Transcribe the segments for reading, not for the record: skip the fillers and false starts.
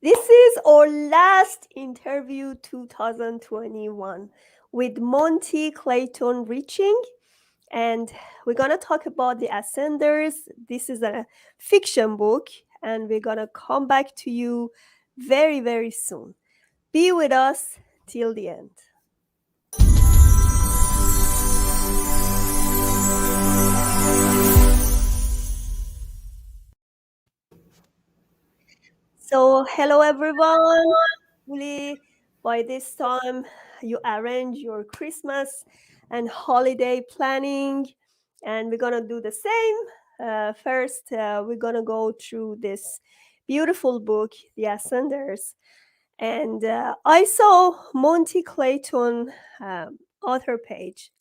This is our last interview 2021 with Monty, Clayton, Ritching, and we're going to talk about The Ascenders. This is a fiction book, and we're going to come back to you very, very soon. Be with us till the end. So, hello everyone. Hopefully, by this time, you arrange your Christmas and holiday planning, and we're gonna do the same. First, we're gonna go through this beautiful book, The Ascenders, and I saw Monty Clayton author page.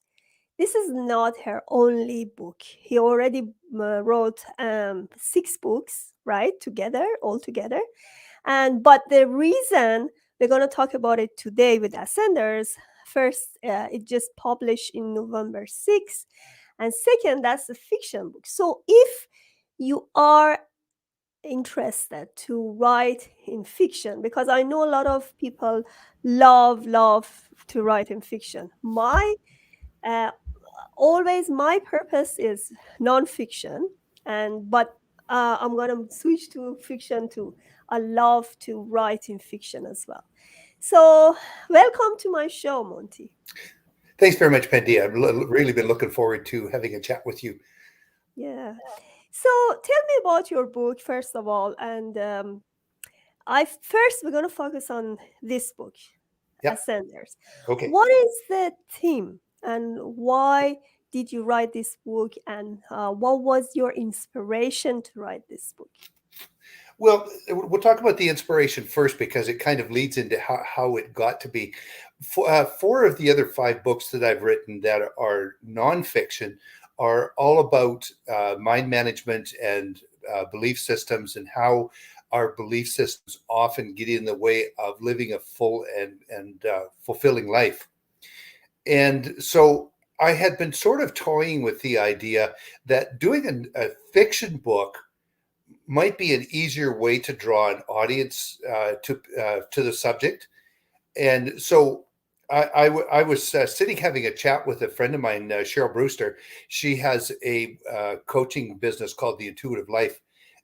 This is not her only book. He already wrote 6 books, right, together, all together. And but the reason we're going to talk about it today with Ascenders, first, it just published in November 6th, and second, that's a fiction book. So if you are interested to write in fiction, because I know a lot of people love to write in fiction. My uh, always my purpose is nonfiction, and but I'm gonna switch to fiction too. I love to write in fiction as well. So welcome to my show, Monty. Thanks very much, Pendy. I've really been looking forward to having a chat with you. Yeah. So tell me about your book first of all, and I first we're gonna focus on this book, Yeah. Ascenders. Okay. What is the theme and why did you write this book, and what was your inspiration to write this book? Well, we'll talk about the inspiration first because it kind of leads into how it got to be. Four of the other 5 books that I've written that are nonfiction are all about mind management and belief systems and how our belief systems often get in the way of living a full and fulfilling life. And so I had been sort of toying with the idea that doing a fiction book might be an easier way to draw an audience to the subject. And so I was sitting having a chat with a friend of mine, Cheryl Brewster. She has a coaching business called The Intuitive Life.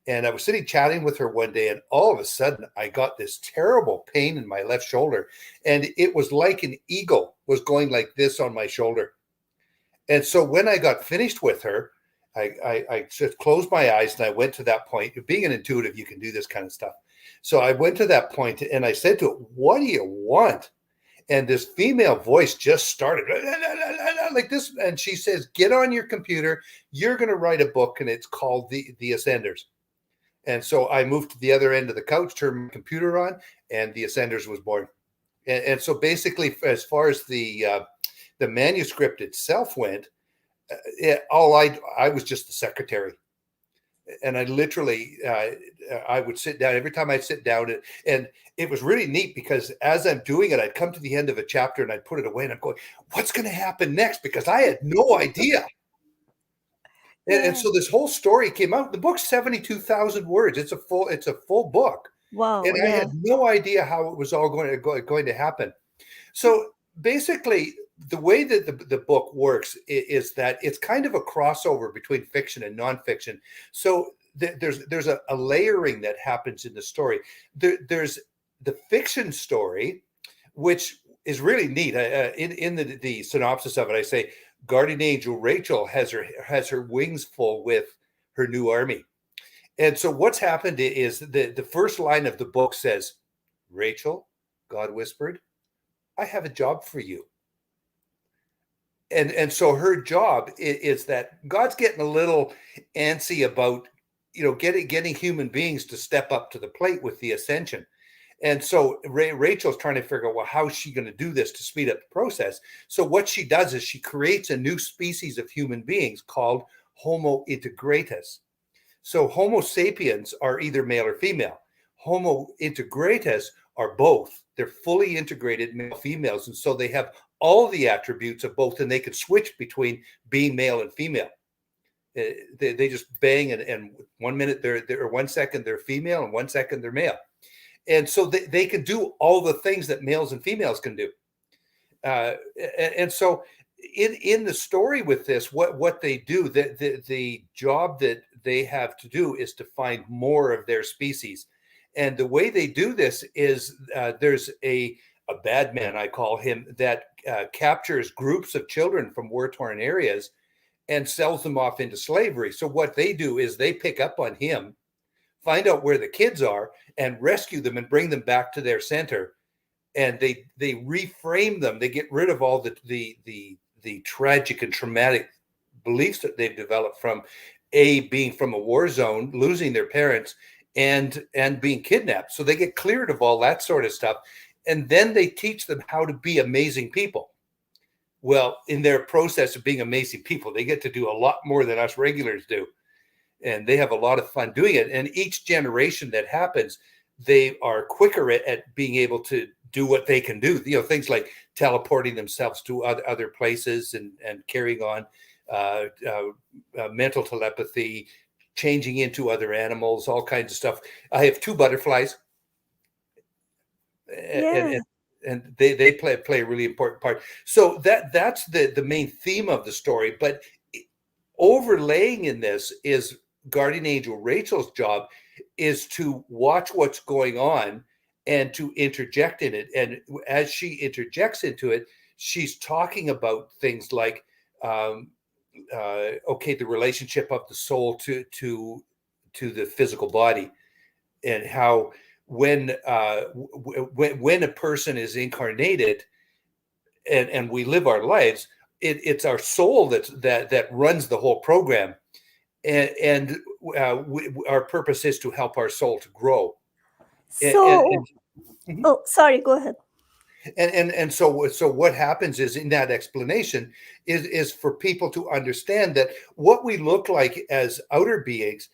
And I was sitting chatting with her one day, and all of a sudden, I got this terrible pain in my left shoulder. And it was like an eagle was going like this on my shoulder. And so when I got finished with her, I just closed my eyes and I went to that point. Being an intuitive, you can do this kind of stuff. So I went to that point and I said to it, "What do you want?" And this female voice just started like this. And she says, "Get on your computer. You're going to write a book, and it's called The Ascenders." And so I moved to the other end of the couch, turned my computer on, and The Ascenders was born. And so basically, as far as the manuscript itself went, I was just the secretary, and I literally I would sit down every time I'd sit down, and it was really neat because as I'm doing it, I'd come to the end of a chapter and I'd put it away, and I'm going, "What's going to happen next?" Because I had no idea. And Yeah. so this whole story came out. The book's 72,000 words. It's a full book, Wow. and I Yeah. had no idea how it was all going to happen. So basically, the way that the book works is that it's kind of a crossover between fiction and nonfiction. So there's a layering that happens in the story. There's the fiction story, which is really neat. In the synopsis of it, I say guardian angel Rachel has her wings full with her new army. And so what's happened is the first line of the book says, "Rachel," God whispered, "I have a job for you." And so her job is that God's getting a little antsy about, getting human beings to step up to the plate with the ascension. And so Rachel's trying to figure out, well, how is she going to do this to speed up the process? So what she does is she creates a new species of human beings called Homo integratis. So Homo sapiens are either male or female. Homo integratis are both. They're fully integrated male females. And so they have all the attributes of both, and they can switch between being male and female. They just bang, and 1 minute or 1 second they're female, and 1 second they're male. And so they can do all the things that males and females can do. uh, and so in the story with this, what they do, the job that they have to do is to find more of their species. And the way they do this is, there's a bad man, I call him, that captures groups of children from war-torn areas and sells them off into slavery. So what they do is they pick up on him, find out where the kids are, and rescue them and bring them back to their center. And they reframe them. They get rid of all the tragic and traumatic beliefs that they've developed from being from a war zone, losing their parents, and being kidnapped. So they get cleared of all that sort of stuff, and then they teach them how to be amazing people. Well, in their process of being amazing people, they get to do a lot more than us regulars do, and they have a lot of fun doing it. And each generation that happens, they are quicker at being able to do what they can do. Things like teleporting themselves to other places, and carrying on mental telepathy, changing into other animals, all kinds of stuff. I have two butterflies, and Yeah. and, and they play a really important part. So that's the main theme of the story. But overlaying in this is guardian angel Rachel's job is to watch what's going on and to interject in it. And as she interjects into it, she's talking about things like, okay, the relationship of the soul to the physical body, and how when a person is incarnated, and we live our lives, it's our soul that runs the whole program. And our purpose is to help our soul to grow. So, Mhm. oh, sorry, go ahead. So what happens is, in that explanation, is for people to understand that what we look like as outer beings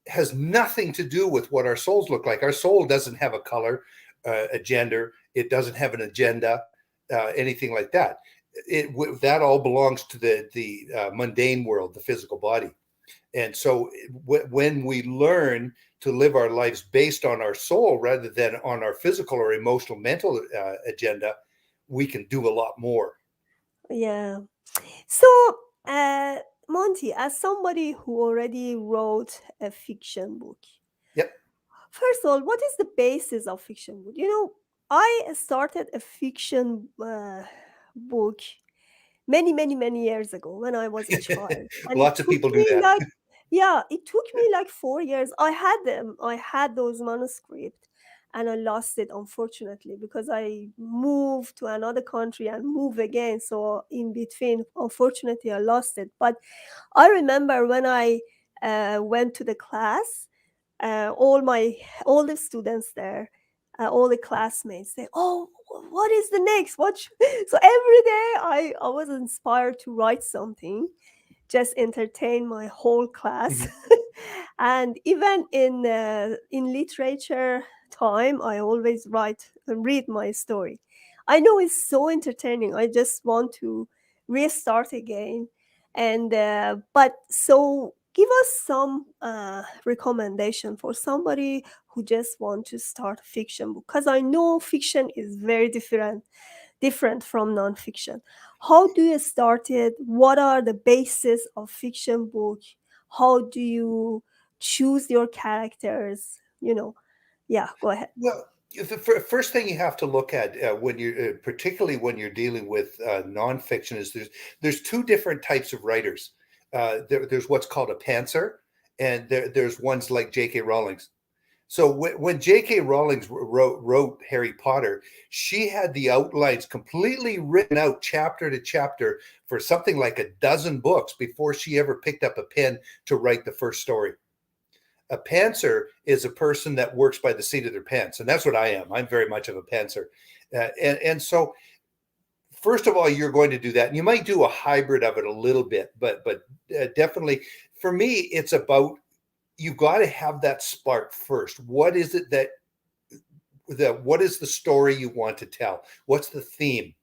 has nothing to do with what our souls look like. Our soul doesn't have a color, a gender. It doesn't have an agenda, anything like that. That all belongs to the mundane world, the physical body. And so when we learn to live our lives based on our soul rather than on our physical or emotional mental agenda, we can do a lot more. Yeah. So, uh, Monty, as somebody who already wrote a fiction book, Yep. first of all, what is the basis of fiction book? I started a fiction book many, many, many years ago when I was a child, and it Lots of took people do me that. like, yeah, it took me like 4 years. I had them. I had those manuscripts, and I lost it unfortunately because I moved to another country and moved again. So in between, unfortunately, I lost it. But I remember when I went to the class, all the students there, all the classmates say, "Oh, what is the next? So every day I was inspired to write something, just entertain my whole class. Mhm. And even in literature time, I always write and read my story. I know it's so entertaining. I just want to restart again. And but so give us some recommendation for somebody who just want to start fiction book, because I know fiction is very different from nonfiction. How do you start it? What are the basis of fiction book? How do you choose your characters? Yeah, go ahead. Well, the first thing you have to look at, when you're particularly when you're dealing with nonfiction, is there's two different types of writers. There's what's called a pantser, and there's ones like J.K. Rowling's. So when J.K. Rowling wrote Harry Potter, she had the outlines completely written out chapter to chapter for something like a dozen books before she ever picked up a pen to write the first story. A pantser is a person that works by the seat of their pants, and that's what I am. I'm very much of a pantser. And so first of all, you're going to do that, and you might do a hybrid of it a little bit, but definitely for me, it's about, you've got to have that spark first. What is it what is the story you want to tell? What's the theme?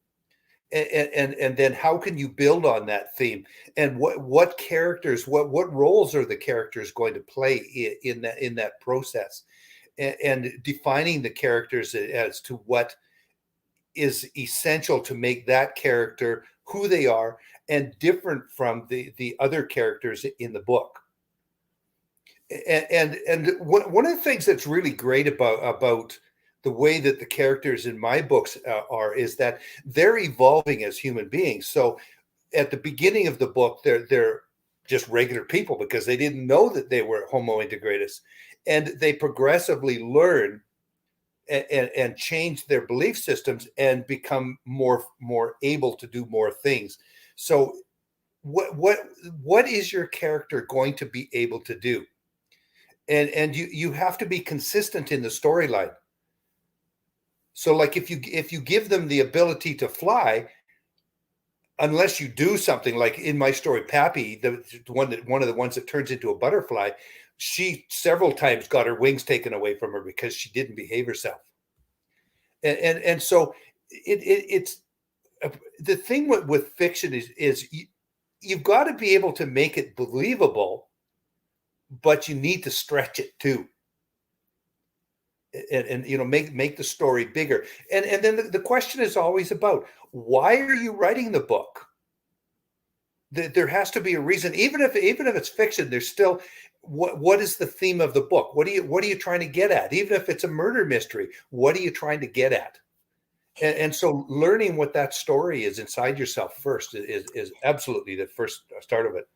And then how can you build on that theme? And what characters, what roles are the characters going to play in that process? and defining the characters as to what is essential to make that character who they are and different from the other characters in the book. And one of the things that's really great about the way that the characters in my books are is that they're evolving as human beings. So at the beginning of the book, they're just regular people because they didn't know that they were Homo integratis, and they progressively learn and change their belief systems and become more able to do more things. So what is your character going to be able to do? And you have to be consistent in the storyline. So like if you give them the ability to fly, unless you do something like in my story, Pappy, the one of the ones that turns into a butterfly, she several times got her wings taken away from her because she didn't behave herself. And so it's the thing with fiction is you've got to be able to make it believable, but you need to stretch it too. And make the story bigger. And then the question is always about, why are you writing the book? There has to be a reason, even if it's fiction. There's still what is the theme of the book? What are you trying to get at? Even if it's a murder mystery, what are you trying to get at? And so learning what that story is inside yourself first is absolutely the first start of it.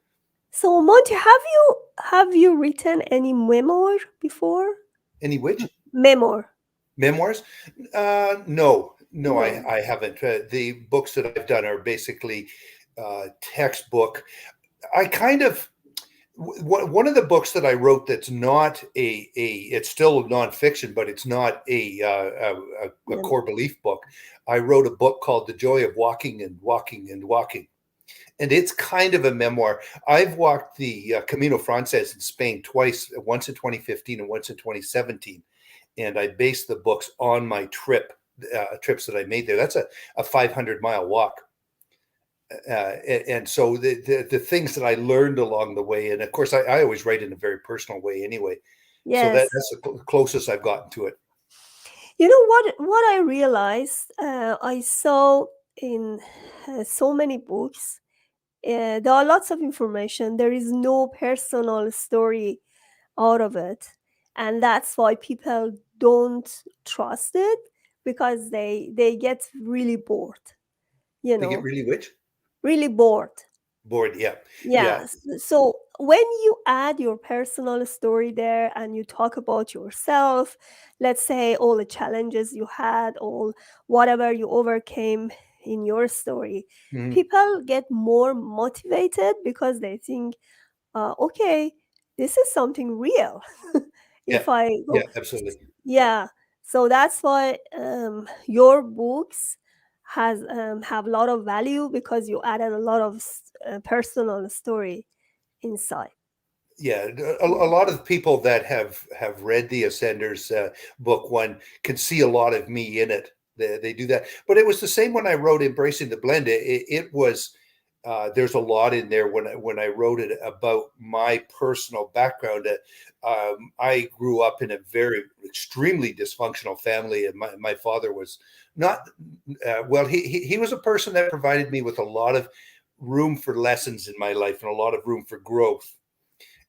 So, Monty, have you written any memoir before? Any which Memoir? memoirs? No, No. I haven't. The books that I've done are basically textbook. I kind of one of the books that I wrote that's not it's still nonfiction, but it's not a Mem- core belief book. I wrote a book called The Joy of Walking and Walking and Walking. And it's kind of a memoir. I've walked the Camino Frances in Spain twice, once in 2015 and once in 2017. And I based the books on my trips that I made there. That's a 500-mile walk. And so the things that I learned along the way, and of course, I always write in a very personal way anyway. So Yes. that's the closest I've gotten to it. You know what I realized? I saw in so many books. There are lots of information. There is no personal story out of it, and that's why people don't trust it, because they get really bored. You They get know, really which really bored. bored. Yeah, yeah. Yes. So when you add your personal story there and you talk about yourself, let's say all the challenges you had, all whatever you overcame in your story, Mhm. people get more motivated because they think, okay, this is something real. Yeah, If I yeah, go, absolutely. yeah. So that's why your books has have a lot of value, because you added a lot of personal story inside. Yeah, a lot of people that have read the Ascenders book one can see a lot of me in it. They do that, but it was the same when I wrote Embracing the Blend. It was there's a lot in there when I wrote it about my personal background. I grew up in a very extremely dysfunctional family, and my father was not well. He was a person that provided me with a lot of room for lessons in my life and a lot of room for growth.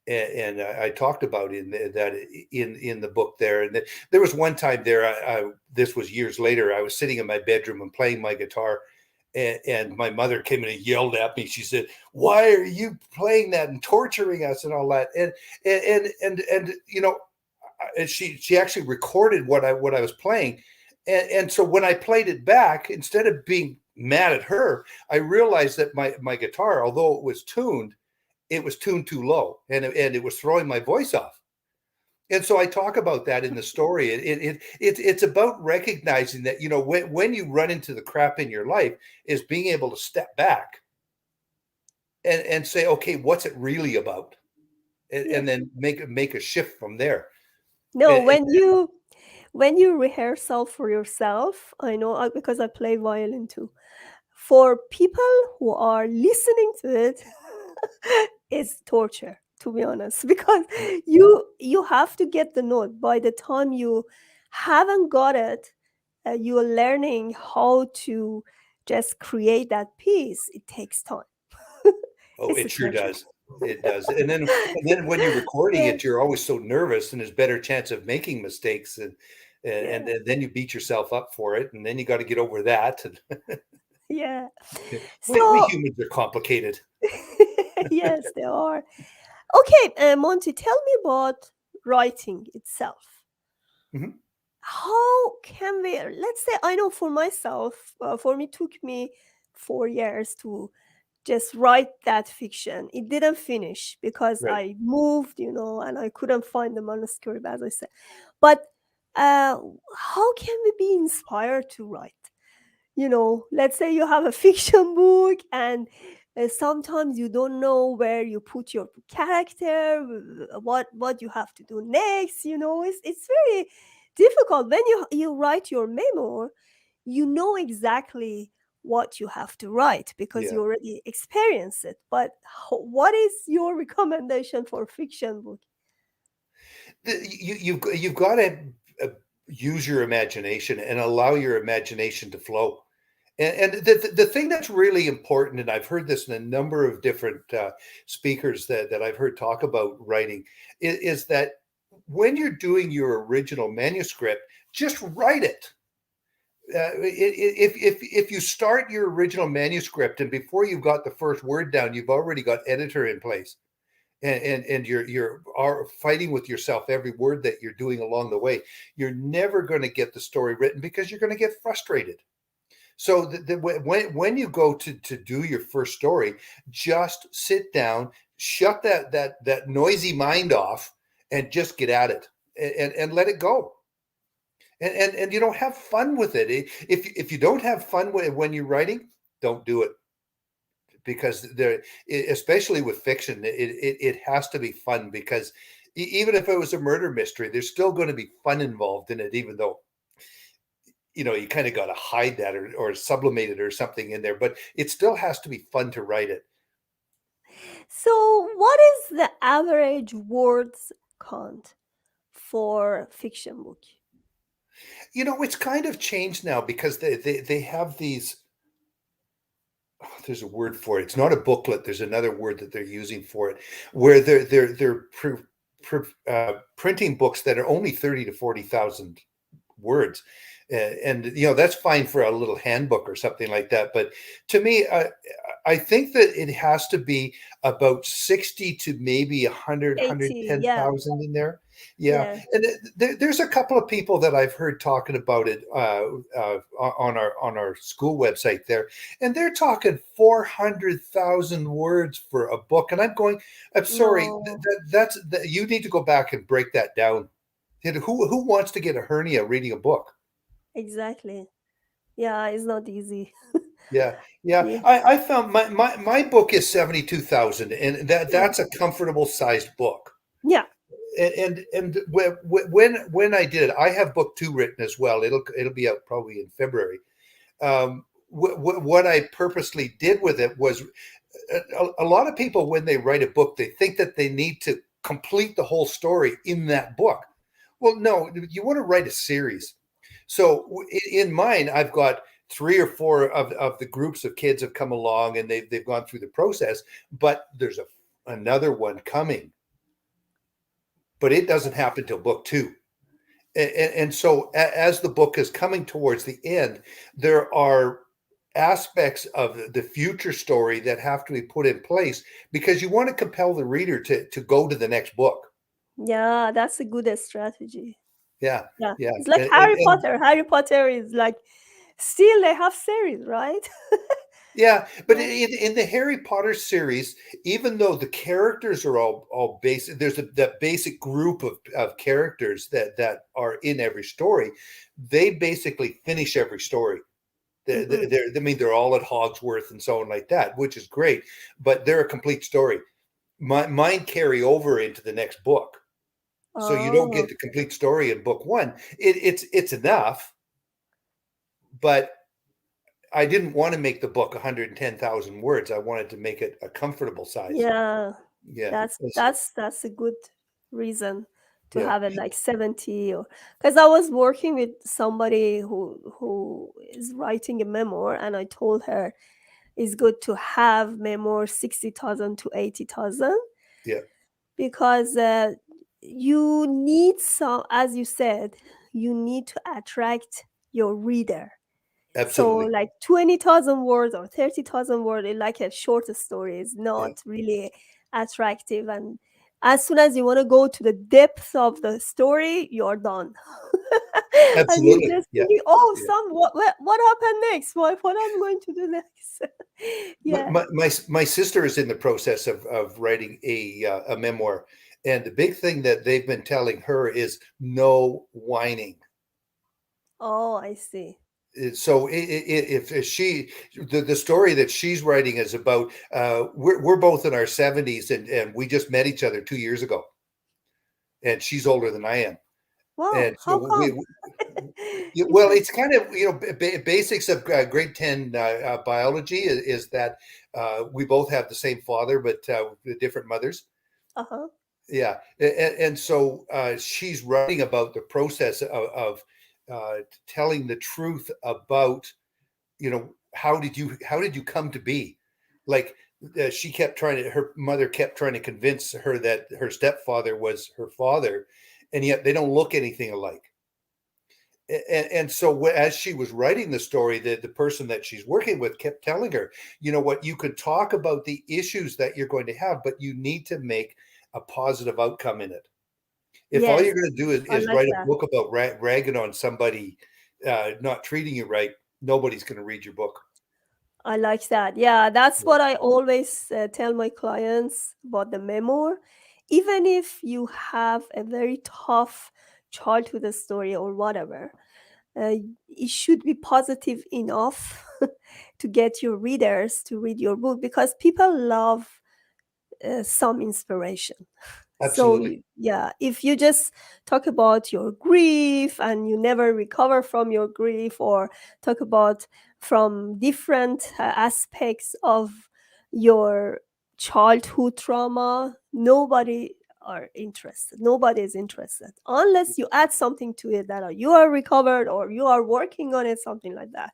And I talked about that in the book there. And there was one time there, this was years later, I was sitting in my bedroom and playing my guitar, and my mother came in and yelled at me. She said, "Why are you playing that and torturing us and all that?" And and she actually recorded what I was playing, and so when I played it back, instead of being mad at her, I realized that my guitar, although it was tuned too low, and it was throwing my voice off. And so I talk about that in the story. It's about recognizing that, when you run into the crap in your life, is being able to step back and say, okay, what's it really about, Yeah. and then make a shift from there. No, And when you rehearsal for yourself, I know, because I play violin too. For people who are listening to it, it's torture. to be honest, because you have to get the note. By the time you haven't got it, you're learning how to just create that piece. It takes time. Oh, It's it a sure treasure. does. It does. And then when you're recording Yeah, it, you're always so nervous and there's better chance of making mistakes and yeah, then you beat yourself up for it and then you got to get over that. And yeah. we So humans are complicated. yes, they are. Okay, Monty, tell me about writing itself. Mhm. How can we, let's say, I know for myself, for me, took me 4 years to just write that fiction. It didn't finish because Right. I moved, and I couldn't find the manuscript, as I said. But uh, how can we be inspired to write? Let's say you have a fiction book, and sometimes you don't know where you put your character, what you have to do next. It's very difficult when you write your memoir. You know exactly what you have to write because Yeah. you already experienced it. But what is your recommendation for fiction book? You've got to use your imagination and allow your imagination to flow. And the thing that's really important, and I've heard this in a number of different speakers that I've heard talk about writing, is that when you're doing your original manuscript, just write it. If you start your original manuscript and before you've got the first word down, you've already got editor in place, and you're are fighting with yourself every word that you're doing along the way, you're never going to get the story written because you're going to get frustrated. So when you go to do your first story, just sit down, shut that noisy mind off, and just get at it and let it go. And have fun with it. If you don't have fun when you're writing, don't do it because especially with fiction, it has to be fun because even if it was a murder mystery, there's still going to be fun involved in it, even though you kind of got to hide that or sublimate it or something in there, but it still has to be fun to write it. So, what is the average words count for fiction book? It's kind of changed now because they have these. Oh, there's a word for it. It's not a booklet. There's another word that they're using for it, where they're printing books that are only 30 to 40,000 words. And that's fine for a little handbook or something like that. But to me, I think that it has to be about 60 to maybe 100, 80, yeah, in there. Yeah. yeah. And there's a couple of people that I've heard talking about it on our school website there, and they're talking 400,000 words for a book. And I'm sorry, No, you need to go back and break that down. Who wants to get a hernia reading a book? exactly. Yeah, it's not easy. Yeah, yeah. Yeah, I found my book is 72,000, and yeah, that's a comfortable sized book. yeah. And when I did it, I have book two written as well. It'll be out probably in February. What I purposely did with it was a lot of people when they write a book, they think that they need to complete the whole story in that book. Well, no, you want to write a series. So in mine, I've got three or four of the groups of kids have come along and they've gone through the process, but there's another one coming, but it doesn't happen till book two. And so as the book is coming towards the end, there are aspects of the future story that have to be put in place because you want to compel the reader to go to the next book. Yeah, that's a good strategy. Yeah, Yeah, yeah, it's like and Harry Potter. Harry Potter is like still they have series, right? yeah, but Yeah. in the Harry Potter series, even though the characters are all basic, there's that basic group of characters that are in every story. They basically finish every story. Hmm. They're all at Hogsworth and so on like that, which is great, but they're a complete story. Mine carry over into the next book, so you don't Oh, get the complete story in book one. It's enough, but I didn't want to make the book 110,000 words. I wanted to make it a comfortable size. yeah. Yeah. That's a good reason to Yeah. have it like 70, or because I was working with somebody who is writing a memoir, and I told her it's good to have memoir 60,000 to 80,000, Yeah. because you need some, as you said, you need to attract your reader. So Absolutely. like 20,000 words or 30,000 words, like a short story, is Yeah. not really attractive. And as soon as you want to go to the depth of the story, you're done. And you're Absolutely. just Yeah. thinking, oh, Yeah. what happened next? What I'm going to do next? My, Yeah. my my my sister is in the process of writing a memoir, and the big thing that they've been telling her is no whining. Oh, I see. So if she the story that she's writing is about we're both in our 70s, and we just met each other 2 years ago, and she's older than I am, Wow, and how so come? yeah, well, Interest. it's kind of basics of grade 10 biology is that we both have the same father but different mothers. Uh-huh. Yeah, and so she's writing about the process of telling the truth about, how did you come to be, like she kept trying to her mother kept trying to convince her that her stepfather was her father, and yet they don't look anything alike. And so as she was writing the story, the person that she's working with kept telling her, you know what, you could talk about the issues that you're going to have, but you need to make a positive outcome in it. If all Yes, you're going to do I is like write a that. book about ragging on somebody not treating you right, nobody's going to read your book. I like that. Yeah, that's Yeah. what I always tell my clients about the memoir. Even if you have a very tough childhood story or whatever, uh, it should be positive enough to get your readers to read your book, because people love some inspiration. So Absolutely. yeah, if you just talk about your grief and you never recover from your grief, or talk about from different aspects of your childhood trauma, nobody is interested unless you add something to it, that you are recovered or you are working on it, something like that.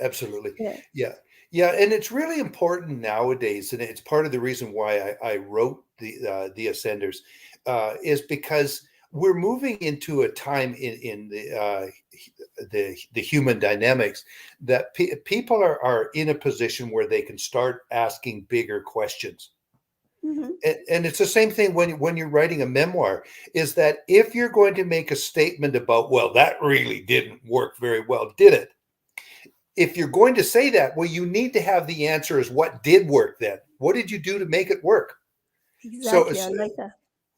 Absolutely. Yeah. Yeah. Yeah. And it's really important nowadays. And it's part of the reason why I wrote the Ascenders, is because we're moving into a time in the human dynamics that people are in a position where they can start asking bigger questions. Hmm. And it's the same thing when you're writing a memoir, is that if you're going to make a statement about, well, that really didn't work very well, did it? If you're going to say that, well, you need to have the answer is what did work then? What did you do to make it work? So Exactly, I it's, like that.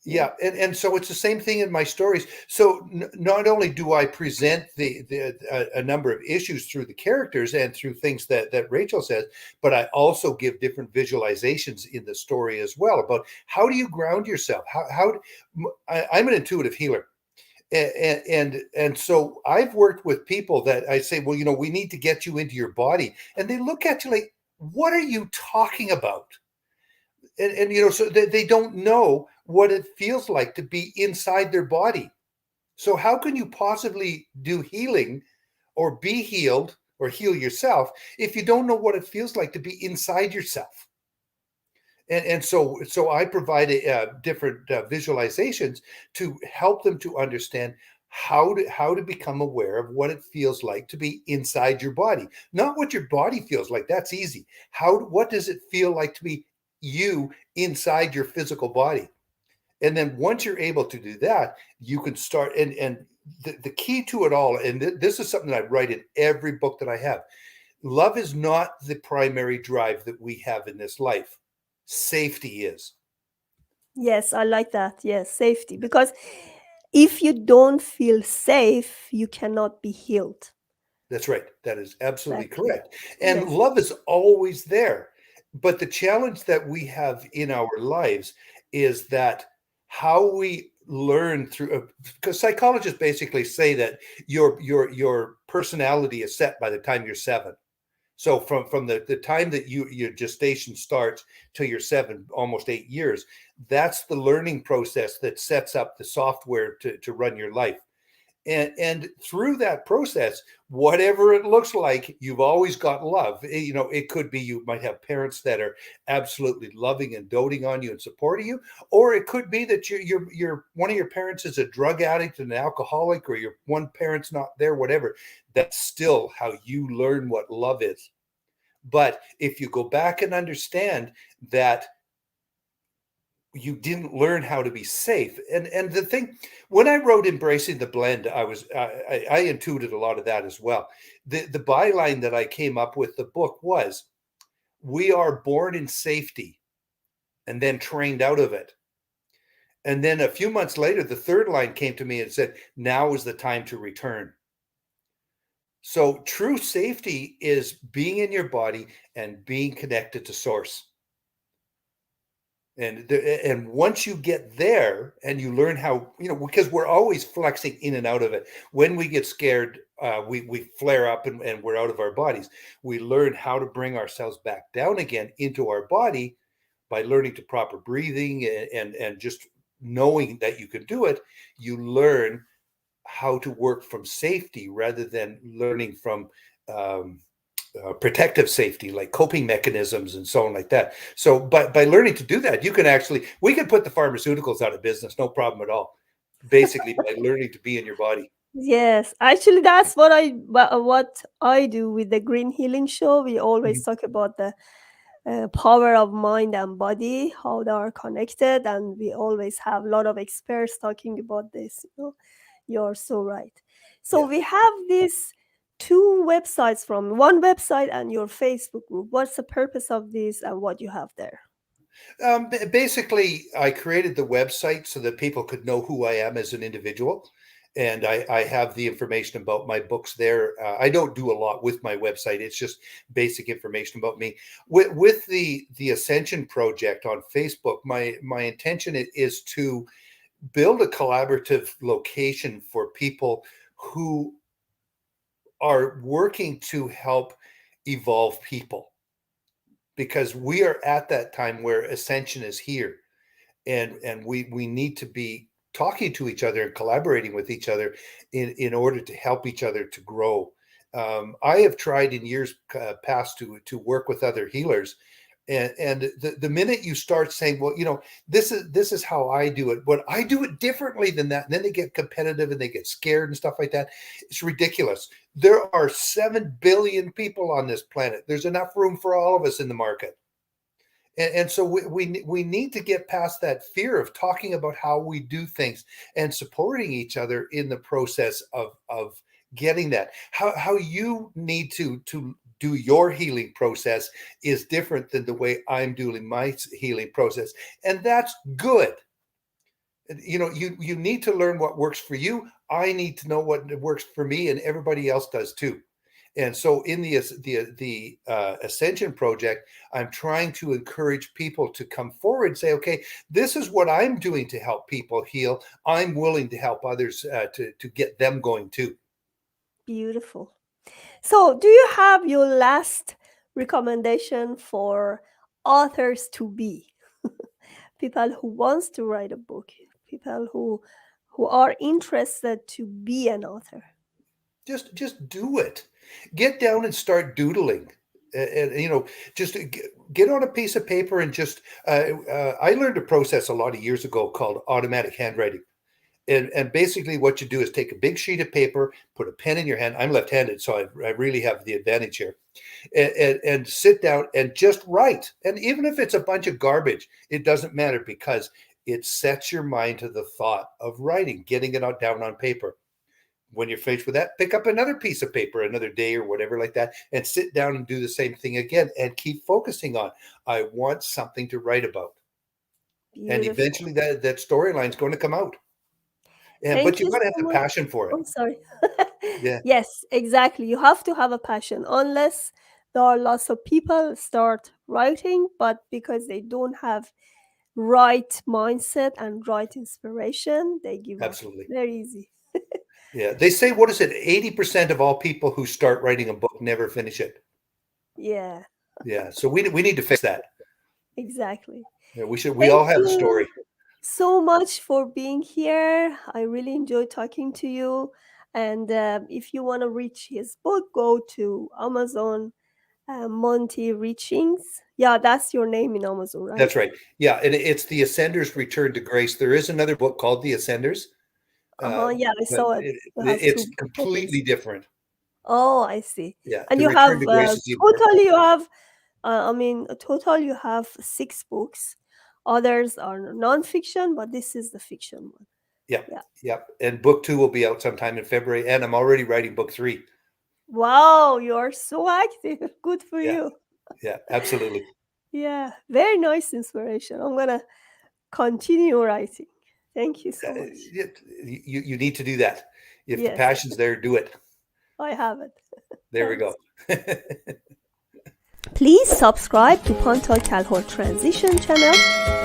Yeah. yeah, and so it's the same thing in my stories. So not only do I present the a number of issues through the characters and through things that Rachel says, but I also give different visualizations in the story as well about how do you ground yourself? I'm an intuitive healer, and so I've worked with people that I say, well, we need to get you into your body, and they look at you like, what are you talking about? And so they don't know what it feels like to be inside their body. So how can you possibly do healing or be healed or heal yourself if you don't know what it feels like to be inside yourself? And so I provided different visualizations to help them to understand how to become aware of what it feels like to be inside your body, not what your body feels like. That's easy. What does it feel like to be you inside your physical body? And then once you're able to do that, you can start. And the key to it all, and this is something that I write in every book that I have. Love is not the primary drive that we have in this life. Safety is. Yes, I like that. Yes, safety. Because if you don't feel safe, you cannot be healed. That's right. That is absolutely Exactly. correct. And Yes. love is always there. But the challenge that we have in our lives is that how we learn through, because psychologists basically say that your personality is set by the time you're 7. So from the time that your gestation starts till you're 7, almost 8 years, that's the learning process that sets up the software to run your life. And through that process, whatever it looks like, you've always got love. It could be you might have parents that are absolutely loving and doting on you and supporting you, or it could be that you're one of your parents is a drug addict and an alcoholic, or your one parent's not there, whatever. That's still how you learn what love is. But if you go back and understand that you didn't learn how to be safe. And the thing, when I wrote Embracing the Blend, I intuited a lot of that as well. The byline that I came up with the book was, we are born in safety and then trained out of it. And then a few months later, the third line came to me and said, now is the time to return. So true safety is being in your body and being connected to source. And once you get there and you learn how, because we're always flexing in and out of it. When we get scared, we flare up and we're out of our bodies. We learn how to bring ourselves back down again into our body by learning to proper breathing and just knowing that you can do it. You learn how to work from safety rather than learning from um, protective safety, like coping mechanisms and so on like that. So by learning to do that, we can put the pharmaceuticals out of business, no problem at all. Basically, by learning to be in your body. Yes, actually, that's what I do with the Green Healing Show. We always Mhm. talk about the power of mind and body, how they are connected, and we always have a lot of experts talking about this. You're so right. So Yeah. we have these two websites, from one website and your Facebook group. What's the purpose of this and what you have there? Basically, I created the website so that people could know who I am as an individual. And I have the information about my books there. I don't do a lot with my website. It's just basic information about me. With the Ascension Project on Facebook, my intention is to build a collaborative location for people who are working to help evolve people, because we are at that time where ascension is here, and we need to be talking to each other and collaborating with each other in order to help each other to grow. I have tried in years past to work with other healers, and the minute you start saying, well, this is how I do it, but I do it differently than that, and then they get competitive and they get scared and stuff like that. It's ridiculous. There are 7 billion people on this planet. There's enough room for all of us in the market. And so we need to get past that fear of talking about how we do things and supporting each other in the process of getting that. How you need to do your healing process is different than the way I'm doing my healing process, and that's good. You need to learn what works for you. I need to know what works for me, and everybody else does too. And so in the Ascension Project, I'm trying to encourage people to come forward and say, okay, this is what I'm doing to help people heal. I'm willing to help others to get them going too. Beautiful. So, do you have your last recommendation for authors to be? People who wants to write a book, people who are interested to be an author. Just do it. Get down and start doodling. And just get on a piece of paper and just. I learned a process a lot of years ago called automatic handwriting. And basically what you do is take a big sheet of paper, put a pen in your hand. I'm left-handed, so I really have the advantage here. And sit down and just write. And even if it's a bunch of garbage, it doesn't matter, because it sets your mind to the thought of writing, getting it down on paper. When you're finished with that, pick up another piece of paper another day or whatever like that, and sit down and do the same thing again, and keep focusing on, I want something to write about. And Beautiful. eventually that storyline is going to come out. But Thank you've you got to have so the much. passion for it. I'm sorry. Yeah, Yes, exactly. You have to have a passion. Unless there are lots of people start writing, but because they don't have right mindset and right inspiration, they give up absolutely. very easy. Yeah. They say, what is it? 80% of all people who start writing a book never finish it. Yeah, Yeah. So we need to fix that. exactly. Yeah, we Thank all have a you story. so much for being here. I really enjoyed talking to you. And if you want to reach his book, go to Amazon, Monty Ritchings. Yeah, that's your name in Amazon, right? That's right. Yeah, and it's The Ascenders Return to Grace. There is another book called The Ascenders, Uh-huh. Yeah, I but saw it. You have it's two copies. completely different. Oh, I see. Yeah, And The you Return have to Grace is the important one. totally you have total you have 6 books. Others are nonfiction, but this is the fiction one. Yeah, Yeah. yeah. And book 2 will be out sometime in February, and I'm already writing book 3. Wow, you are so active. Good for Yeah, you. yeah, absolutely. Yeah, very nice inspiration. I'm gonna continue writing. Thank you so much. You need to do that. If the Yes, passion's there, do it. I have it. There we Thanks. go. Please subscribe to Pontal Calhoun Transition channel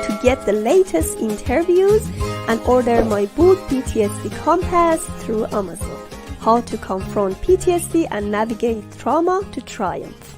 to get the latest interviews and order my book PTSD Compass through Amazon. How to confront PTSD and navigate trauma to triumph.